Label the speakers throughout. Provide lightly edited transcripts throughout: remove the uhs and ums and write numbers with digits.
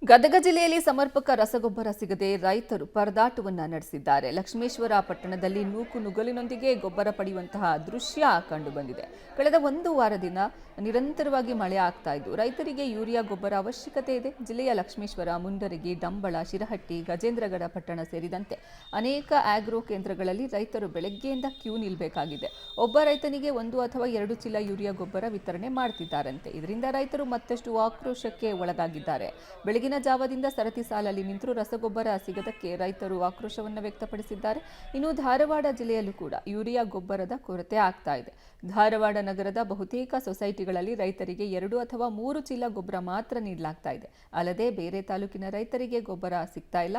Speaker 1: ಗದಗ ಜಿಲ್ಲೆಯಲ್ಲಿ ಸಮರ್ಪಕ ರಸಗೊಬ್ಬರ ಸಿಗದೆ ರೈತರು ಪರದಾಟವನ್ನ ನಡೆಸಿದ್ದಾರೆ. ಲಕ್ಷ್ಮೇಶ್ವರ ಪಟ್ಟಣದಲ್ಲಿ ನುಗ್ಗಲಿನೊಂದಿಗೆ ಗೊಬ್ಬರ ಪಡೆಯುವಂತಹ ದೃಶ್ಯ ಕಂಡುಬಂದಿದೆ. ಕಳೆದ ಒಂದು ವಾರದಿಂದ ನಿರಂತರವಾಗಿ ಮಳೆ ಆಗ್ತಾ ಇದ್ದು ರೈತರಿಗೆ ಯೂರಿಯಾ ಗೊಬ್ಬರ ಅವಶ್ಯಕತೆ ಇದೆ. ಜಿಲ್ಲೆಯ ಲಕ್ಷ್ಮೇಶ್ವರ, ಮುಂಡರಗಿ, ಡಂಬಳ, ಶಿರಹಟ್ಟಿ, ಗಜೇಂದ್ರಗಡ ಪಟ್ಟಣ ಸೇರಿದಂತೆ ಅನೇಕ ಆಗ್ರೋ ಕೇಂದ್ರಗಳಲ್ಲಿ ರೈತರು ಬೆಳಗ್ಗೆಯಿಂದ ಕ್ಯೂ ನಿಲ್ಲಬೇಕಾಗಿದೆ. ಒಬ್ಬ ರೈತನಿಗೆ 1 ಅಥವಾ 2 ಚೀಲ ಯೂರಿಯಾ ಗೊಬ್ಬರ ವಿತರಣೆ ಮಾಡುತ್ತಿದ್ದಾರಂತೆ. ಇದರಿಂದ ರೈತರು ಮತ್ತಷ್ಟು ಆಕ್ರೋಶಕ್ಕೆ ಒಳಗಾಗಿದ್ದಾರೆ. ಬೆಳಗಿನ ಜಾವದಿಂದ ಸರತಿ ಸಾಲಲ್ಲಿ ನಿಂತು ರಸಗೊಬ್ಬರ ಸಿಗದಕ್ಕೆ ರೈತರು ಆಕ್ರೋಶವನ್ನು ವ್ಯಕ್ತಪಡಿಸಿದ್ದಾರೆ. ಇನ್ನು ಧಾರವಾಡ ಜಿಲ್ಲೆಯಲ್ಲೂ ಕೂಡ ಯೂರಿಯಾ ಗೊಬ್ಬರದ ಕೊರತೆ ಆಗ್ತಾ ಇದೆ. ಧಾರವಾಡ ನಗರದ ಬಹುತೇಕ ಸೊಸೈಟಿಗಳಲ್ಲಿ ರೈತರಿಗೆ 2 ಅಥವಾ 3 ಚೀಲ ಗೊಬ್ಬರ ಮಾತ್ರ ನೀಡಲಾಗ್ತಾ ಇದೆ. ಅಲ್ಲದೆ ಬೇರೆ ತಾಲೂಕಿನ ರೈತರಿಗೆ ಗೊಬ್ಬರ ಸಿಗ್ತಾ ಇಲ್ಲ.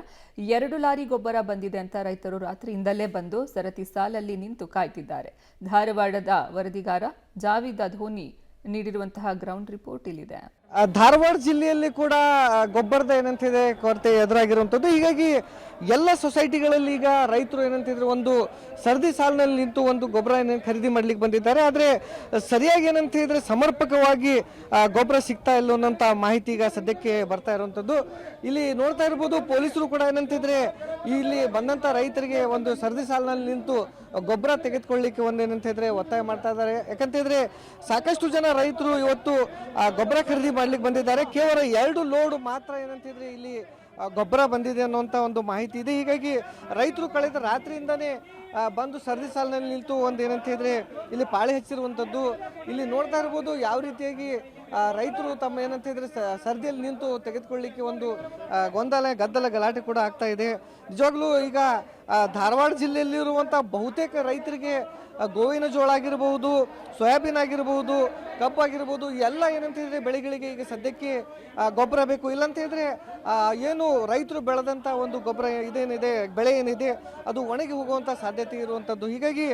Speaker 1: 2 ಲಾರಿ ಗೊಬ್ಬರ ಬಂದಿದೆ ಅಂತ ರೈತರು ರಾತ್ರಿಯಿಂದಲೇ ಬಂದು ಸರತಿ ಸಾಲಲ್ಲಿ ನಿಂತು ಕಾಯ್ತಿದ್ದಾರೆ. ಧಾರವಾಡದ ವರದಿಗಾರ ಜಾವಿದ್ ಧೋನಿ ನೀಡಿರುವಂತಹ ಗ್ರೌಂಡ್ ರಿಪೋರ್ಟ್ ಇಲ್ಲಿದೆ.
Speaker 2: ಧಾರವಾಡ ಜಿಲ್ಲೆಯಲ್ಲಿ ಕೂಡ ಗೊಬ್ಬರದ ಏನಂತಿದೆ ಕೊರತೆ ಎದುರಾಗಿರುವಂಥದ್ದು. ಹೀಗಾಗಿ ಎಲ್ಲ ಸೊಸೈಟಿಗಳಲ್ಲಿ ಈಗ ರೈತರು ಏನಂತಿದ್ರೆ ಒಂದು ಸರದಿ ಸಾಲಿನಲ್ಲಿ ನಿಂತು ಒಂದು ಗೊಬ್ಬರ ಖರೀದಿ ಮಾಡ್ಲಿಕ್ಕೆ ಬಂದಿದ್ದಾರೆ. ಆದರೆ ಸರಿಯಾಗಿ ಏನಂತಿದ್ರೆ ಸಮರ್ಪಕವಾಗಿ ಗೊಬ್ಬರ ಸಿಗ್ತಾ ಇಲ್ಲ ಅನ್ನೋಂಥ ಮಾಹಿತಿ ಈಗ ಸದ್ಯಕ್ಕೆ ಬರ್ತಾ ಇರುವಂಥದ್ದು. ಇಲ್ಲಿ ನೋಡ್ತಾ ಇರ್ಬೋದು, ಪೊಲೀಸರು ಕೂಡ ಏನಂತಿದ್ರೆ ಇಲ್ಲಿ ಬಂದಂಥ ರೈತರಿಗೆ ಒಂದು ಸರದಿ ಸಾಲಿನಲ್ಲಿ ನಿಂತು ಗೊಬ್ಬರ ತೆಗೆದುಕೊಳ್ಳಿಕ್ಕೆ ಒಂದೇನಂತಿದ್ರೆ ಒತ್ತಾಯ ಮಾಡ್ತಾ ಇದ್ದಾರೆ. ಯಾಕಂತಿದ್ರೆ ಸಾಕಷ್ಟು ಜನ ರೈತರು ಇವತ್ತು ಗೊಬ್ಬರ ಖರೀದಿ ಮಾಡ್ಲಿಕ್ಕೆ ಬಂದಿದ್ದಾರೆ. ಕೇವಲ 2 ಲೋಡ್ ಮಾತ್ರ ಏನಂತಿದ್ರೆ ಇಲ್ಲಿ ಗೊಬ್ಬರ ಬಂದಿದೆ ಅನ್ನುವಂಥ ಒಂದು ಮಾಹಿತಿ ಇದೆ. ಹೀಗಾಗಿ ರೈತರು ಕಳೆದ ರಾತ್ರಿಯಿಂದನೇ ಬಂದು ಸರದಿ ಸಾಲಿನಲ್ಲಿ ನಿಂತು ಒಂದು ಏನಂತಿದ್ರೆ ಇಲ್ಲಿ ಪಾಳೆ ಹಚ್ಚಿರುವಂಥದ್ದು. ಇಲ್ಲಿ ನೋಡ್ತಾ ಇರ್ಬೋದು ಯಾವ ರೀತಿಯಾಗಿ ರೈತರು ತಮ್ಮ ಏನಂತಿದ್ರೆ ಸರದಿಯಲ್ಲಿ ನಿಂತು ತೆಗೆದುಕೊಳ್ಳಿಕ್ಕೆ ಒಂದು ಗದ್ದಲ ಗಲಾಟೆ ಕೂಡ ಆಗ್ತಾ ಇದೆ. ನಿಜವಾಗ್ಲೂ ಈಗ ಧಾರವಾಡ ಜಿಲ್ಲೆಯಲ್ಲಿರುವಂಥ ಬಹುತೇಕ ರೈತರಿಗೆ ಗೋವಿನ ಜೋಳ ಆಗಿರಬಹುದು, ಸೋಯಾಬೀನ್ ಆಗಿರಬಹುದು, ಕಬ್ಬು ಆಗಿರ್ಬೋದು, ಎಲ್ಲ ಏನಂತಿದ್ರೆ ಬೆಳೆಗಳಿಗೆ ಈಗ ಸದ್ಯಕ್ಕೆ ಗೊಬ್ಬರ ಬೇಕು. ಇಲ್ಲಂತ ಹೇಳಿದ್ರೆ ಏನು ರೈತರು ಬೆಳೆದಂಥ ಒಂದು ಗೊಬ್ಬರ ಇದೇನಿದೆ, ಬೆಳೆ ಏನಿದೆ ಅದು ಒಣಗಿ ಹೋಗುವಂಥ ಸಾಧ್ಯತೆ ಇರುವಂಥದ್ದು. ಹೀಗಾಗಿ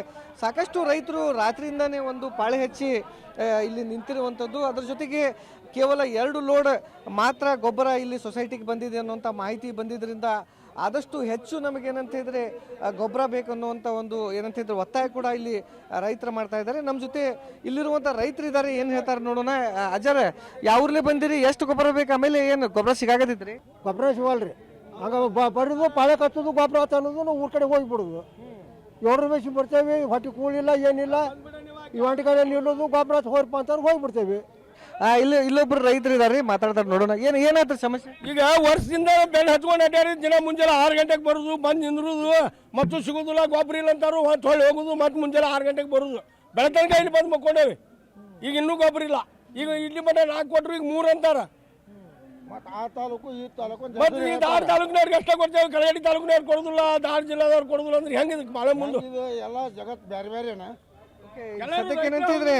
Speaker 2: ಸಾಕಷ್ಟು ರೈತರು ರಾತ್ರಿಯಿಂದನೇ ಒಂದು ಪಾಳೆ ಹಚ್ಚಿ ಇಲ್ಲಿ ನಿಂತಿರುವಂಥದ್ದು. ಅದರ ಜೊತೆಗೆ ಕೇವಲ 2 ಲೋಡ್ ಮಾತ್ರ ಗೊಬ್ಬರ ಇಲ್ಲಿ ಸೊಸೈಟಿಗೆ ಬಂದಿದೆ ಅನ್ನುವಂಥ ಮಾಹಿತಿ ಬಂದಿದ್ದರಿಂದ ಆದಷ್ಟು ಹೆಚ್ಚು ನಮಗೇನಂತಿದ್ರೆ ಗೊಬ್ಬರ ಬೇಕನ್ನುವಂಥ ಒಂದು ಏನಂತಿದ್ರೆ ಒತ್ತಾಯ ಕೂಡ ಇಲ್ಲಿ ರೈತರು ಮಾಡ್ತಾ ಇದ್ದಾರೆ. ನಮ್ಮ ಜೊತೆ ಇಲ್ಲಿರುವಂಥ ರೈತರು ಇದ್ದಾರೆ, ಏನು ಹೇಳ್ತಾರೆ ನೋಡೋಣ. ಅಜ್ಜರ, ಯಾವ್ರಲ್ಲೇ ಬಂದಿರಿ, ಎಷ್ಟು ಗೊಬ್ಬರ ಬೇಕು, ಆಮೇಲೆ ಏನು ಗೊಬ್ಬರ ಸಿಗಾಕತ್ತೈತ್ರಿ?
Speaker 3: ಗೊಬ್ಬರ ಸಿಗಲ್ರಿ. ಹಂಗ ಬರೋದು ಪಾಳೆ ಕಚ್ಚೋದು ಗೊಬ್ಬರ ತನ್ನೋದು ನಾವು ಊರ ಕಡೆ ಹೋಗಿಬಿಡೋದು. 7 ರೂಪಾಯಿ ಬರ್ತೇವೆ, ಹೊಟ್ಟೆ ಕೂಳಿಲ್ಲ ಏನಿಲ್ಲ. ಈ ಒಂಟಿ ಕಡೆಯಲ್ಲಿ ಇಲ್ಲೋದು ಗೊಬ್ಬರ ಹೋರ್ಪ ಅಂತ ಹೋಗಿಬಿಡ್ತೇವೆ.
Speaker 2: ಇಲ್ಲೊಬ್ರು ರೈತರು ಇದಾರೆ, ಮಾತಾಡ್ತಾರೆ ನೋಡೋಣ. ಏನಾಯ್ತು ಸಮಸ್ಯೆ?
Speaker 4: ಈಗ ವರ್ಷದಿಂದ ಬೆಳೆ ಹಚ್ಕೊಂಡು ಅಡ್ಯಾರಿ ದಿನ ಮುಂಜಾನೆ 6 ಗಂಟೆಗೆ ಬರೋದು, ಬಂದು ನಿಂದ್ರುದು, ಮತ್ತು ಸಿಗೋದಿಲ್ಲ, ಗೊಬ್ಬರ ಇಲ್ಲ ಅಂತಾರು, ಹೊಳ್ಳಿ ಹೋಗೋದು, ಮತ್ತು ಮುಂಜಾನೆ 6 ಗಂಟೆಗೆ ಬರೋದು. ಬೆಳತನಕ ಇಲ್ಲಿ ಬಂದು ಮಕ್ಕೊಂಡೇವಿ. ಈಗ ಇನ್ನೂ ಗೊಬ್ಬರ ಇಲ್ಲ. ಈಗ ಇಲ್ಲಿ ಮಟ್ಟ 4 ಕೊಟ್ಟರು, ಈಗ 3 ಅಂತಾರ.
Speaker 3: ಆ ತಾಲೂಕು ಈ ತಾಲೂಕು
Speaker 4: ಮತ್ತು ಈ ಧಾರ ತಾಲೂಕಿನವ್ರಿಗೆ ಅಷ್ಟೇ ಕೊಡ್ತೇವೆ, ಕಳಗಡಿ ತಾಲೂಕಿನವ್ರು ಕೊಡೋದಿಲ್ಲ, ಧಾರ ಜಿಲ್ಲಾದವ್ರು ಕೊಡೋದಿಲ್ಲ ಅಂದ್ರೆ ಹೆಂಗೆ ಬಾಳೆ ಮುಂದೆ
Speaker 3: ಎಲ್ಲ ಜಗತ್ತು ಬೇರೆ ಬೇರೆನಾ.
Speaker 2: ಸದ್ಯಕ್ಕೆ ಏನಂತಿದ್ರೆ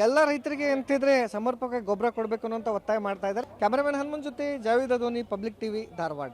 Speaker 2: ಎಲ್ಲ ರೈತರಿಗೆ ಎಂತಿದ್ರೆ ಸಮರ್ಪಕ ಗೊಬ್ಬರ ಕೊಡಬೇಕು ಅನ್ನೋ ಒತ್ತಾಯ ಮಾಡ್ತಾ ಇದ್ದಾರೆ. ಕ್ಯಾಮರಾಮನ್ ಹನುಮಂತ್ ಜೊತೆ ಜಾವಿದ್ ಧೋನಿ, ಪಬ್ಲಿಕ್ ಟಿವಿ, ಧಾರವಾಡ.